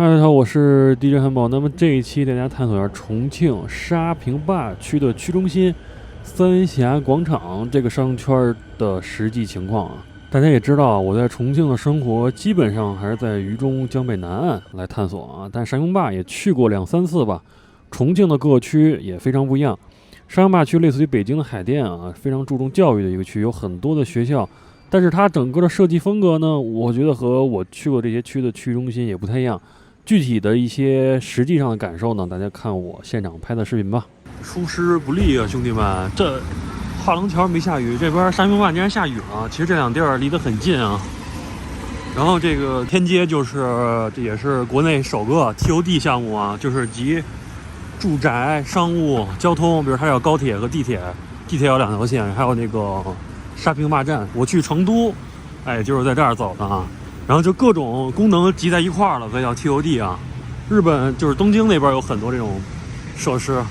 嗨，大家好，我是 DJ 汉堡。那么这一期大家探索一下重庆沙坪坝区的区中心三峡广场这个商圈的实际情况啊。大家也知道，我在重庆的生活基本上还是在渝中江北南岸来探索啊，但沙坪坝也去过2、3次吧。重庆的各个区也非常不一样。沙坪坝区类似于北京的海淀啊，非常注重教育的一个区，有很多的学校。但是它整个的设计风格呢，我觉得和我去过这些区的区中心也不太一样。具体的一些实际上的感受呢，大家看我现场拍的视频吧。出师不利啊，兄弟们！这画廊桥没下雨，这边沙坪坝竟然下雨了。其实这两地儿离得很近啊。然后这个天街这也是国内首个 TOD 项目啊，就是集住宅、商务、交通，比如它有高铁和地铁，地铁有2条线，还有那个沙坪坝站。我去成都，就是在这儿走的啊。然后就各种功能集在一块儿了，所以叫 TOD 啊。日本就是东京那边有很多这种设施。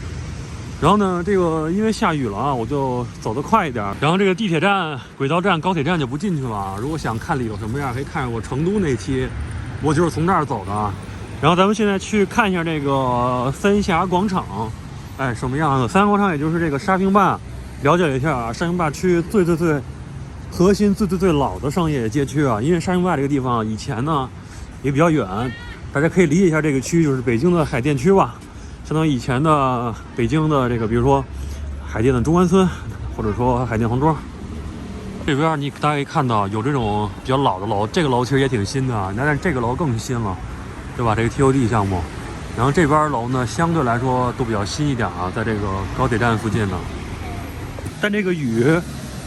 然后呢，这个因为下雨了啊，我就走得快一点。然后这个地铁站、轨道站、高铁站就不进去了。如果想看里有什么样，可以看我成都那期，我就是从这儿走的。然后咱们现在去看一下这个三峡广场，什么样的？三峡广场也就是这个沙坪坝，了解一下沙坪坝区最核心最老的商业街区啊。因为沙坪坝这个地方以前呢也比较远，大家可以理解一下这个区就是北京的海淀区吧，相当于以前的北京的这个，比如说海淀的中关村，或者说海淀黄庄。这边你大家可以看到有这种比较老的楼，这个楼其实也挺新的，但是这个楼更新了，对吧？这个 TOD 项目。然后这边楼呢相对来说都比较新一点啊，在这个高铁站附近呢。但这个雨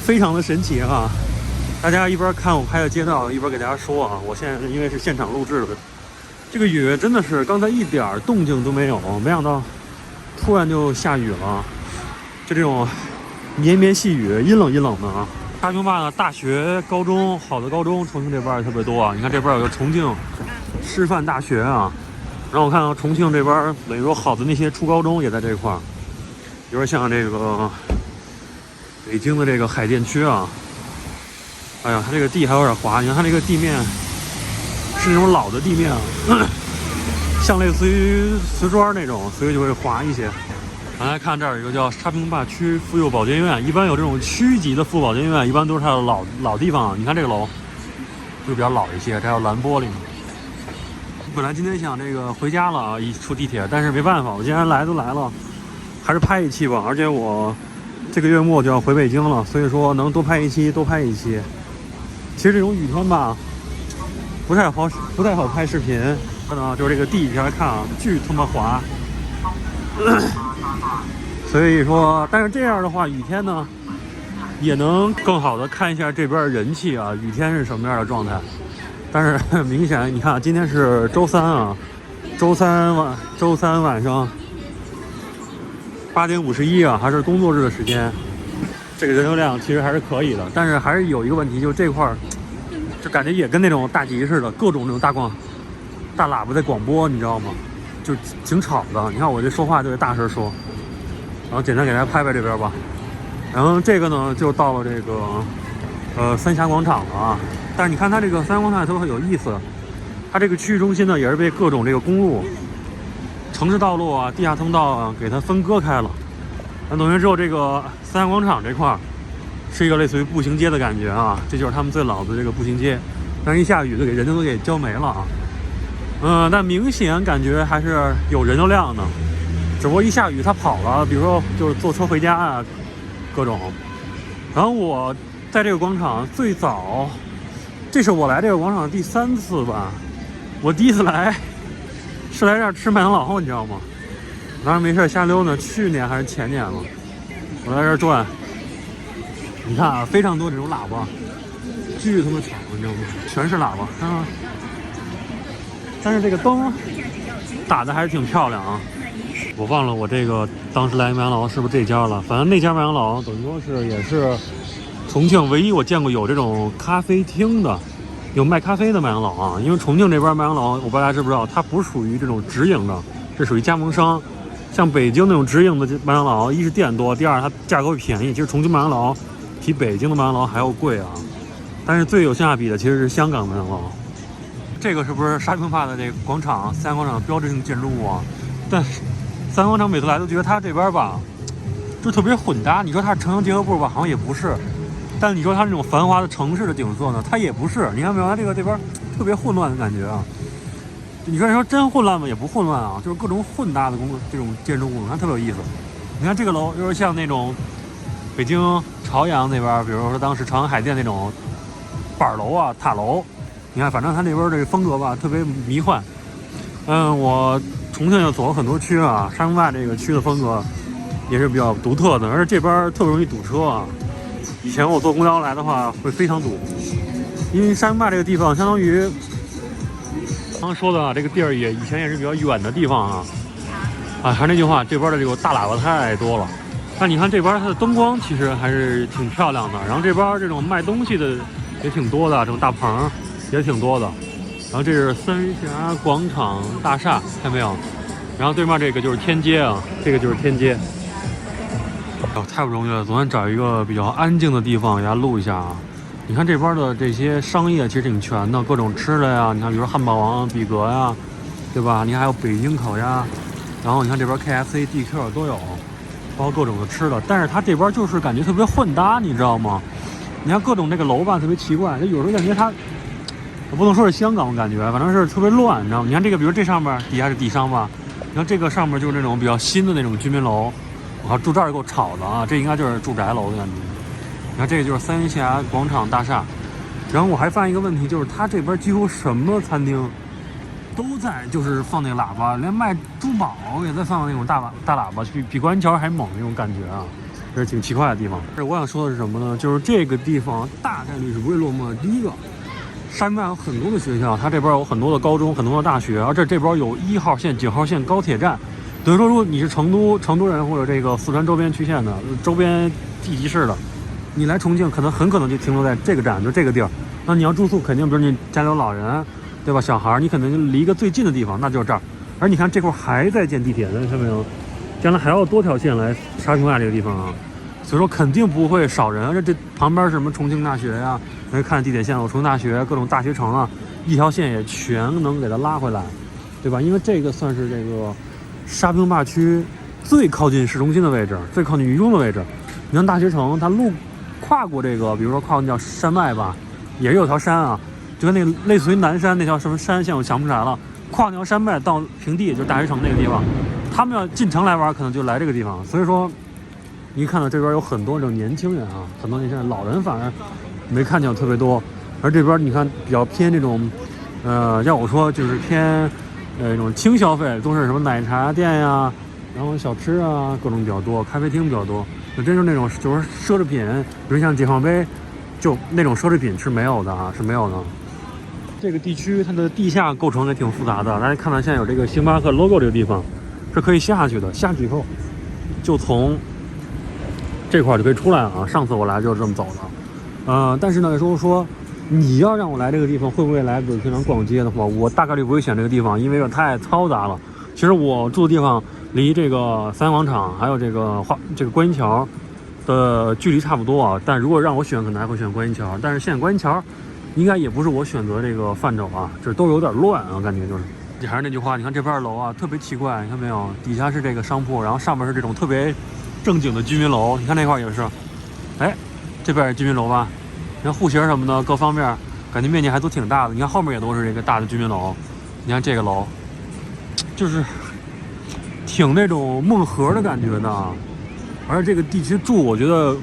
非常的神奇啊！大家一边看我拍的街道，一边给大家说啊，我现在因为是现场录制的，这个雨真的是刚才一点动静都没有，没想到突然就下雨了，就这种绵绵细雨，阴冷的啊。沙坪坝呢，大学、高中，好的高中，重庆这边也特别多啊。你看这边有个重庆师范大学啊，然后我看到重庆这边等于说好的那些初高中也在这块儿，比如像这个北京的这个海淀区啊，它这个地还有点滑，你看它这个地面是那种老的地面啊，像类似于瓷砖那种，所以就会滑一些。咱来看这儿有一个叫沙坪坝区妇幼保健院，一般有这种区级的妇保健院，一般都是它的老地方。你看这个楼就比较老一些，它有蓝玻璃。本来今天想这个回家了啊，一出地铁，但是没办法，我既然来都来了，还是拍一期吧。而且我这个月末就要回北京了，所以说能多拍一期多拍一期。其实这种雨天吧，不太好拍视频。就是这个地下来看啊，巨他妈滑。所以说，但是这样的话，雨天呢，也能更好的看一下这边人气啊，雨天是什么样的状态。但是明显，你看今天是周三啊，周三晚上8点51啊，还是工作日的时间，这个人流量其实还是可以的。但是还是有一个问题，就是这块儿就感觉也跟那种大集似的，各种那种大喇叭在广播，你知道吗？就挺吵的。你看我这说话就得大声说。然后简单给大家拍这边吧。然后这个呢就到了这个三峡广场了啊。但是你看它这个三峡广场都很有意思，它这个区域中心呢也是被各种这个公路、城市道路啊、地下通道啊给它分割开了。那等于只有这个三峡广场这块是一个类似于步行街的感觉啊，这就是他们最老的这个步行街。但是一下雨就给人家都给浇没了啊。但明显感觉还是有人流量的。只不过一下雨它跑了，比如说就是坐车回家啊，各种。然后我在这个广场最早，这是我来这个广场第3次吧。我第一次来是来这儿吃麦当劳，你知道吗？当时没事瞎溜呢，去年还是前年了，我在这儿转。你看啊，非常多这种喇叭，巨他妈吵，你知道吗？全是喇叭啊。但是这个灯打的还是挺漂亮啊。我忘了我这个当时来麦当劳是不是这家了，反正那家麦当劳等于说也是重庆唯一我见过有这种咖啡厅的，有卖咖啡的麦当劳啊。因为重庆这边麦当劳我不知道大家知不知道，它不属于这种直营的，这属于加盟商。像北京那种直营的麦当劳，一是店多，第二它价格会便宜。其实重庆麦当劳比北京的麦当劳还要贵啊，但是最有性价比的其实是香港麦当劳。这个是不是沙坪坝的这个广场，三阳广场的标志性建筑物啊？但三阳广场每次来都觉得它这边吧，就特别混搭。你说它是城乡结合部吧，好像也不是；但你说它这种繁华的城市的景色呢，它也不是。你看没有？它这边特别混乱的感觉啊。你说真混乱吗？也不混乱啊，就是各种混搭的这种建筑物，你看特别有意思。你看这个楼，就是像那种北京朝阳那边，比如说当时朝阳海淀那种板楼啊、塔楼，你看，反正它那边这个风格吧，特别迷幻。我重庆也走了很多区啊，沙坪坝这个区的风格也是比较独特的，而且这边特别容易堵车啊。以前我坐公交来的话会非常堵，因为沙坪坝这个地方相当于刚刚说的啊，这个地儿以前也是比较远的地方啊。还是那句话，这边的这个大喇叭太多了。但你看这边它的灯光其实还是挺漂亮的，然后这边这种卖东西的也挺多的，这种大棚也挺多的。然后这是三峡广场大厦，看没有？然后对面这个就是天街啊，这个就是天街。太不容易了，昨天找一个比较安静的地方给大家录一下啊。你看这边的这些商业其实挺全的，各种吃的呀，你看比如汉堡王、比格呀，对吧？你看还有北京烤鸭，然后你看这边 KFC、DQ 都有，包括各种的吃的。但是它这边就是感觉特别混搭，你知道吗？你看各种这个楼吧，特别奇怪，就有时候感觉它，我不能说是香港，我感觉反正是特别乱，你知道吗？你看这个，比如这上面底下是底商吧，你看这个上面就是那种比较新的那种居民楼，我靠，住这儿够吵的啊！这应该就是住宅楼的感觉。你看这个就是三峡广场大厦，然后我还发现一个问题，就是它这边几乎什么餐厅都在，就是放那个喇叭，连卖珠宝也在放那种大喇叭，比观音桥还猛那种感觉啊，这是挺奇怪的地方。我想说的是什么呢？就是这个地方大概率是不会落寞的。第一个，沙坪坝有很多的学校，它这边有很多的高中、很多的大学，而这边有1号线、9号线高铁站。等于说，如果你是成都人或者这个四川周边区县的周边地级市的，你来重庆很可能就停留在这个站，就这个地儿。那你要住宿，肯定比如你家里有老人，对吧？小孩，你可能就离一个最近的地方，那就是这儿。而你看这块还在建地铁呢，看没有？将来还要多条线来沙坪坝这个地方啊，所以说肯定不会少人。而这旁边是什么重庆大学呀？来看地铁线，有重庆大学，各种大学城啊，一条线也全能给它拉回来，对吧？因为这个算是这个沙坪坝区最靠近市中心的位置，最靠近渝中的位置。你看大学城，它路跨过这个，比如说跨过那叫山脉吧，也是有条山啊，就跟那个类似于南山那条什么山，现在我想不起来了。跨那条山脉到平地，就是大学城那个地方，他们要进城来玩，可能就来这个地方。所以说，你看到这边有很多这种年轻人啊，很多年轻人，老人反而没看见有特别多。而这边你看比较偏这种，要我说就是偏这种轻消费，都是什么奶茶店呀，然后小吃啊，各种比较多，咖啡厅比较多。那真是那种就是奢侈品，比如像解放碑，就那种奢侈品是没有的啊，是没有的。这个地区它的地下构成也挺复杂的，大家看到现在有这个星巴克 logo 这个地方是可以下去的，下去以后就从这块就可以出来啊。上次我来就是这么走的，但是呢，说你要让我来这个地方，会不会来？比如平常逛街的话，我大概率不会选这个地方，因为太嘈杂了。其实我住的地方离这个三阳广场还有这个观音桥的距离差不多啊，但如果让我选，可能还会选观音桥。但是现在观音桥应该也不是我选择这个范畴啊，这都有点乱啊，感觉就是。还是那句话，你看这边的楼啊，特别奇怪，你看没有？底下是这个商铺，然后上面是这种特别正经的居民楼。你看那块也是，哎，这边是居民楼吧？你看户型什么的，各方面感觉面积还都挺大的。你看后面也都是这个大的居民楼。你看这个楼，就是挺那种梦河的感觉的。而且这个地区住，我觉得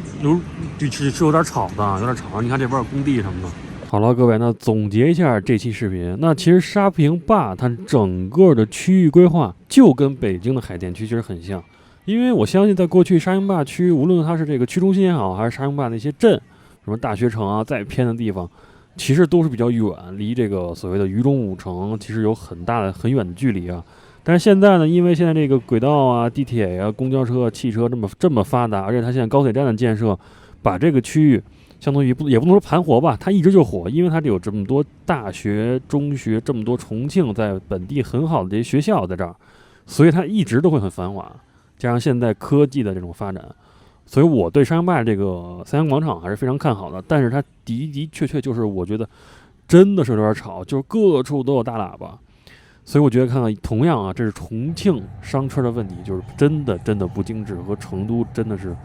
是有点吵的，有点吵。你看这边有工地什么的。好了，各位，那总结一下这期视频。那其实沙坪坝它整个的区域规划就跟北京的海淀区其实很像，因为我相信在过去沙坪坝区，无论它是这个区中心也好，还是沙坪坝那些镇，什么大学城啊，再偏的地方，其实都是比较远，离这个所谓的渝中5城其实有很远的距离啊。但是现在呢，因为现在这个轨道啊、地铁呀、公交车、汽车这么发达，而且它现在高铁站的建设，把这个区域相当于也不能说盘活吧，它一直就火，因为它有这么多大学、中学，这么多重庆在本地很好的这些学校在这儿，所以它一直都会很繁华。加上现在科技的这种发展，所以我对沙坪坝这个三阳广场还是非常看好的。但是它的确就是我觉得真的是有点吵，就各处都有大喇叭。所以我觉得看看，同样啊，这是重庆商圈的问题，就是真的不精致，和成都真的是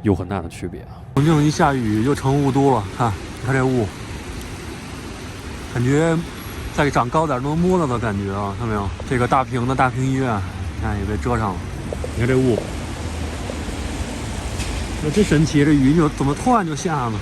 有很大的区别啊。重庆一下雨就成雾都了，你看这雾，感觉再长高点能摸到的感觉啊，看到没有？这个大屏医院，你看也被遮上了。你看这雾，这真神奇，这雨就怎么突然就下了？